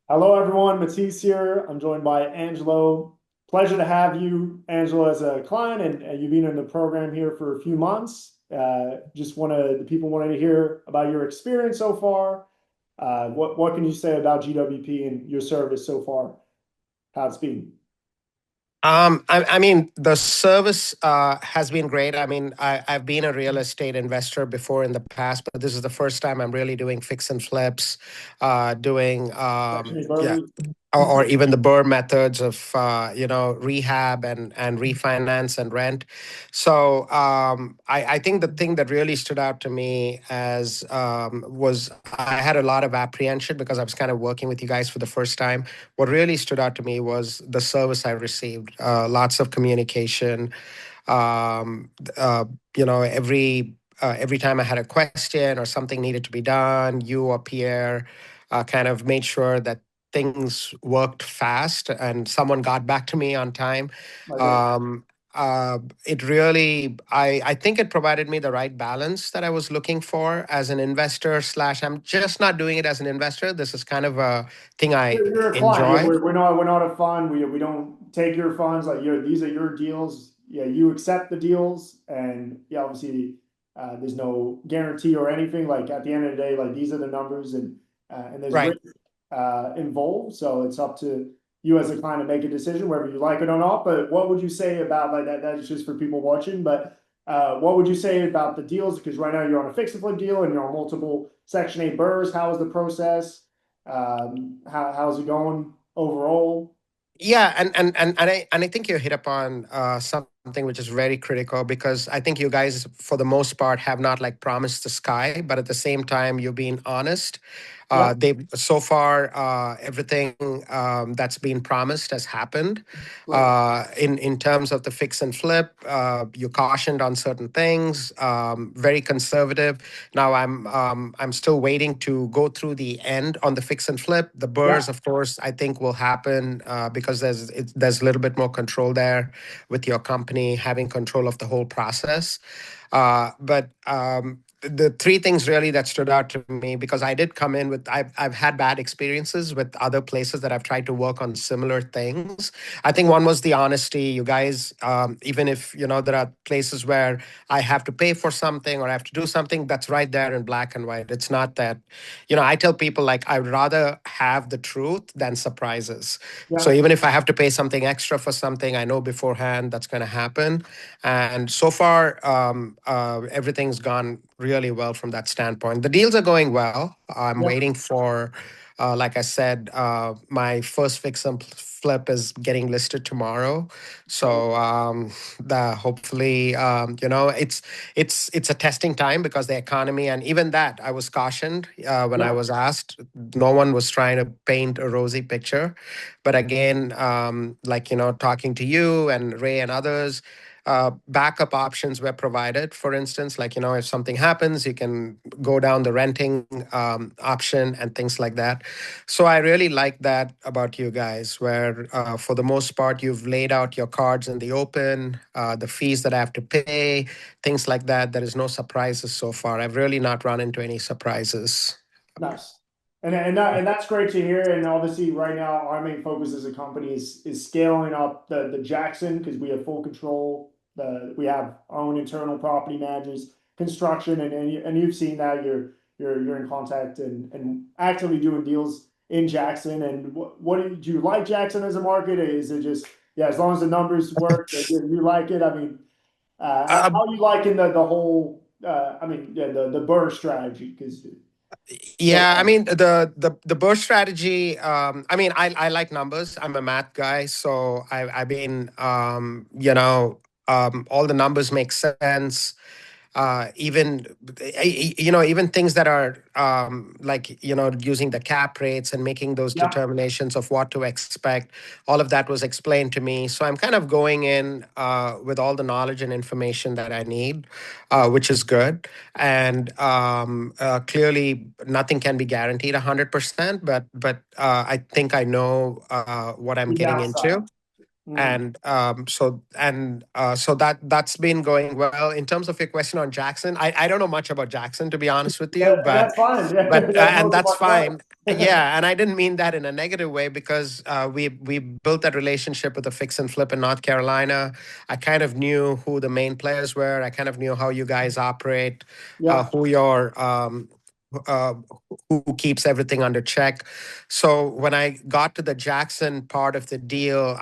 Hello, everyone. Matisse here. I'm joined by Angelo. Pleasure to have you, Angelo, as a client, and you've been in the program here for a few months. The people wanted to hear about your experience so far. What can you say about GWP and your service so far? How it's been? I mean, the service has been great. I mean, I've been a real estate investor before in the past, but this is the first time I'm really doing fix and flips, doing Section A yeah, burgers? or even the Burr methods of rehab and refinance and rent. So I think the thing that really stood out to me as was I had a lot of apprehension because I was kind of working with you guys for the first time. What really stood out to me was the service I received. Lots of communication. Um, uh, every time I had a question or something needed to be done, you or Pierre kind of made sure that things worked fast and someone got back to me on time. Like, Um, it really, I think it provided me the right balance that I was looking for as an investor slash I'm just not doing it as an investor. This is kind of a thing I you're a client. enjoy. We're not a fund. We don't take your funds. Like these are your deals. Yeah, you accept the deals, and yeah, obviously, there's no guarantee or anything. Like at the end of the day, like these are the numbers, and there's Right. risk involved. So it's up to you as a client to make a decision whether you like it or not. But what would you say about like that? That's just for people watching. But what would you say about the deals? Because right now you're on a fix and flip deal, and you're on multiple Section 8 burrs. How is the process? How's it going overall? Yeah, and I think you hit upon something which is very critical because I think you guys, for the most part, have not like promised the sky, but at the same time, you've been honest. Yeah, They so far everything that's been promised has happened. great. In terms of the fix and flip, you cautioned on certain things. Very conservative. Now I'm still waiting to go through the end on the fix and flip. The Yeah, burrs, of course, I think will happen because there's a little bit more control there with your company having control of the whole process. But the three things really that stood out to me because I did come in with I've had bad experiences with other places that I've tried to work on similar things. I think one was the honesty. You guys, even if there are places where I have to pay for something or I have to do something, that's right there in black and white. It's not that, I tell people like I'd rather have the truth than surprises. So yeah. even if I have to pay something extra for something, I know beforehand that's going to happen. And so far, everything's gone really well from that standpoint. The deals are going well. I'm Yeah, waiting for, like I said, my first fix and flip is getting listed tomorrow. great. So the hopefully, it's a testing time because the economy and even that I was cautioned when I Yeah, was asked. No one was trying to paint a rosy picture, but again, like talking to you and Ray and others, backup options were provided. For instance, like if something happens, you can go down the renting option and things like that. So I really like that about you guys, where for the most part you've laid out your cards in the open, the fees that I have to pay, things like that. There is no surprises so far. I've really not run into any surprises. nice. And that's great to hear. And obviously, right now, our main focus as a company is scaling up the Jackson because we have full control. We have our own internal property managers, construction, and you've seen that you're in contact and actively doing deals in Jackson. And do you like Jackson as a market? Is it just yeah, as long as the numbers work, you like it? I mean, how are you liking the whole? I mean, yeah, the Burr strategy because so Yeah, I far. mean the burst strategy. I mean, I like numbers. I'm a math guy, so I've been all the numbers make sense. Even even things that are like using the cap rates and making those Yeah, determinations of what to expect, all of that was explained to me, so I'm kind of going in with all the knowledge and information that I need, which is good. And clearly nothing can be guaranteed 100%, but I think I know what I'm the getting downside. into. Mm. And so that's been going well. In terms of your question on Jackson, I don't know much about Jackson, to be honest with you, And that's fine. Yeah, but that's and most of that's our job. fine. Yeah, and I didn't mean that in a negative way, because we built that relationship with a fix and flip in North Carolina. I kind of knew who the main players were. I kind of knew how you guys operate, Yeah, who your uh, who keeps everything under check. So when I got to the Jackson part of the deal,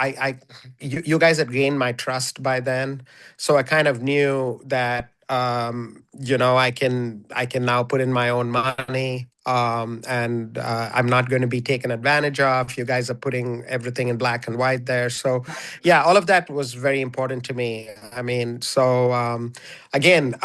you guys had gained my trust by then, so I kind of knew that I can now put in my own money, and I'm not going to be taken advantage of. You guys are putting everything in black and white there, so yeah, all of that was very important to me. I mean, so again.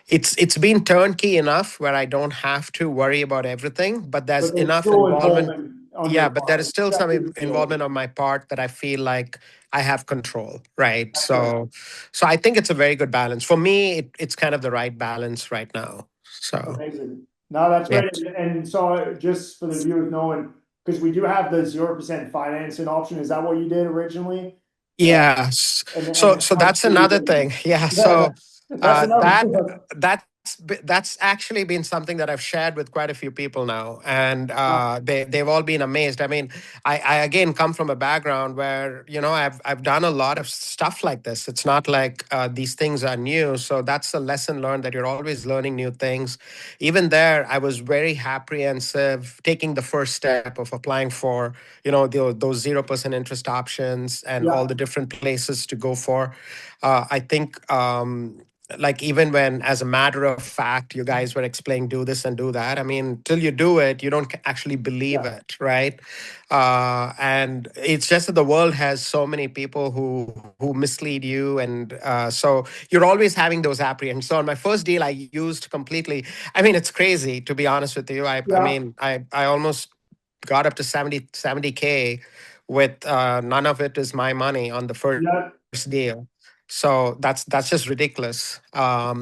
It's been turnkey enough where I don't have to worry about everything, but there's but there's enough still involvement. involvement on your Yeah, but there is part, still some especially with deals. involvement on my part that I feel like I have control, right? That's great. So I think it's a very good balance for me. It's kind of the right balance right now. So Amazing. No, that's yeah, great. And so just for the viewers knowing, because we do have the 0% financing option. Is that what you did originally? Uh, yeah. and So how so much that's were you another getting? thing. Yeah. Yeah, So that's another. that's actually been something that I've shared with quite a few people now, and Yeah, they've all been amazed. I mean, I again come from a background where I've done a lot of stuff like this. It's not like these things are new, so that's a lesson learned, that you're always learning new things. Even there, I was very apprehensive taking the first step of applying for those 0% interest options and all yeah, the different places to go for. I think like, even when, as a matter of fact, you guys were explaining do this and do that, I mean, till you do it, you don't actually believe yeah, it, right? And it's just that the world has so many people who mislead you, and so you're always having those apprehensions. So on my first deal, I used completely, I mean, it's crazy, to be honest with you. I yeah, mean, I almost got up to 70K with none of it is my money on the first yeah. deal. So that's just ridiculous.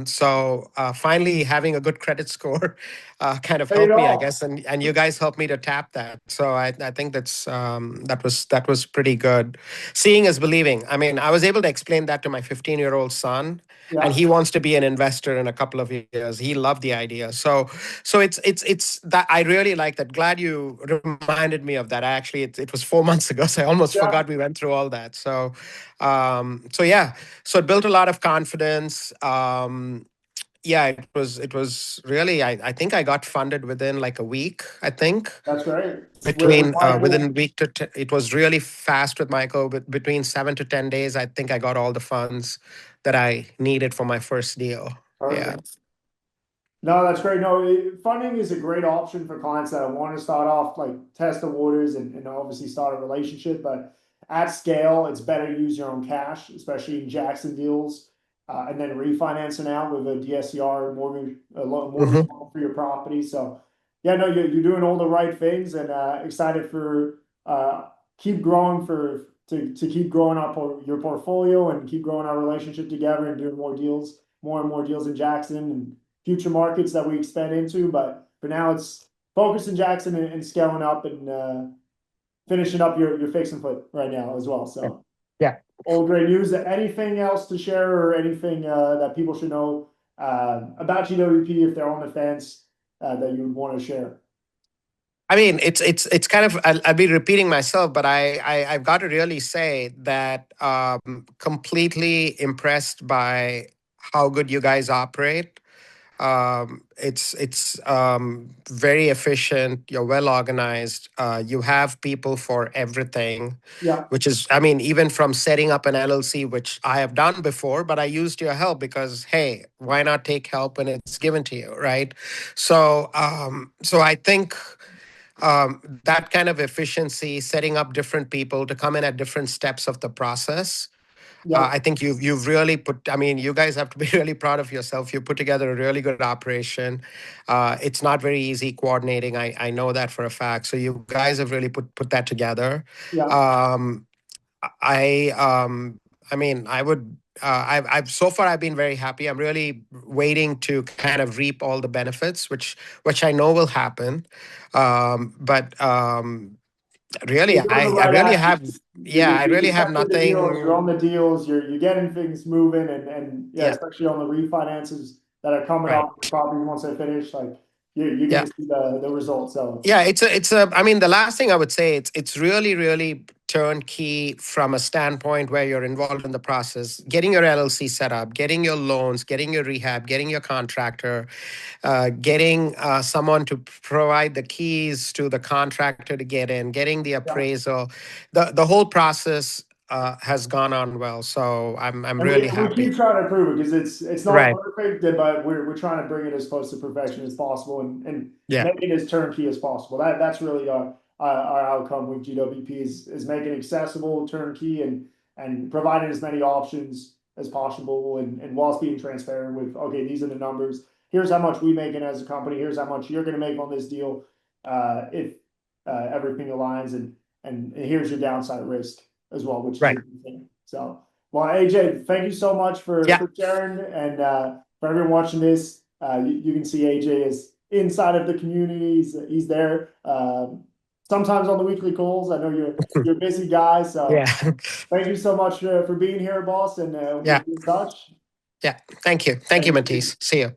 So finally, having a good credit score kind of Paid helped me, I off. guess, and you guys helped me to tap that. So I think that was pretty good. Seeing is believing. I mean, I was able to explain that to my 15-year-old son, and Yeah, he wants to be an investor in a couple of years. He loved the idea. So it's that I really like that. Glad you reminded me of that. Actually, it was 4 months ago, so I almost yeah. forgot we went through all that. So yeah, so it built a lot of confidence. Yeah, it was really, I think I got funded within like a week, I think. That's great. With Between within Michael, a week it was really fast with Michael, but between 7 to 10 days, I think I got all the funds that I needed for my first deal. Yeah. perfect. No, that's great. No, funding is a great option for clients that want to start off, like test the waters and obviously start a relationship. But at scale, it's better to use your own cash, especially in Jackson deals, and then refinancing out with a DSCR mortgage, mortgage Hmm. loan for your property. So, yeah, no, you're doing all the right things, and excited for keep growing to keep growing up your portfolio and keep growing our relationship together and doing more deals, more and more deals in Jackson and future markets that we expand into. But for now, it's focused in Jackson and scaling up and finishing up your fix and flip right now as well. So Yeah. all great news. Anything else to share or anything that people should know about GWP if they're on the fence that you would want to share? I mean, it's kind of, I'll be repeating myself, but I've got to really say that completely impressed by how good you guys operate. It's very efficient. You're well organized. You have people for everything, Yeah, which is, I mean, even from setting up an LLC, which I have done before, but I used your help because, hey, why not take help when it's given to you, right? So I think that kind of efficiency, setting up different people to come in at different steps of the process. yeah, I think you've really put. I mean, you guys have to be really proud of yourself. You put together a really good operation. It's not very easy coordinating. I know that for a fact. So you guys have really put that together. yeah, Um, I I mean, I would. I've so far I've been very happy. I'm really waiting to kind of reap all the benefits, which I know will happen. But Really, You're doing the I right really actions. have, yeah, I You're really have accepting the deals, you're on nothing. the deals, you're getting things moving and yeah, Yeah, especially on the refinances that are coming right. up with properties once they finish, like you're Yeah. gonna see the results. So Yeah, I mean, the last thing I would say, it's really, really turnkey from a standpoint where you're involved in the process, getting your LLC set up, getting your loans, getting your rehab, getting your contractor, getting someone to provide the keys to the contractor to get in, getting the yeah. appraisal, the whole process has gone on well. So I'm And we really and we happy. keep trying to improve it because it's not Right. perfect, but we're trying to bring it as close to perfection as possible and Yeah. make it as turnkey as possible. That's really our outcome with GWP is making it accessible, turnkey, and providing as many options as possible, and whilst being transparent with okay, these are the numbers. Here's how much we make it as a company. Here's how much you're going to make on this deal, if everything aligns, and here's your downside risk as well, which is a Right. good thing. So. Well, AJ, thank you so much Yeah. for sharing, and for everyone watching this, you can see AJ is inside of the community. He's there sometimes on the weekly calls. I know you're a busy guy, Yeah. so thank you so much for being here, boss, and we'll Yeah. be in touch. Yeah. Thank you. Thank you, Thank you. Matisse. See you.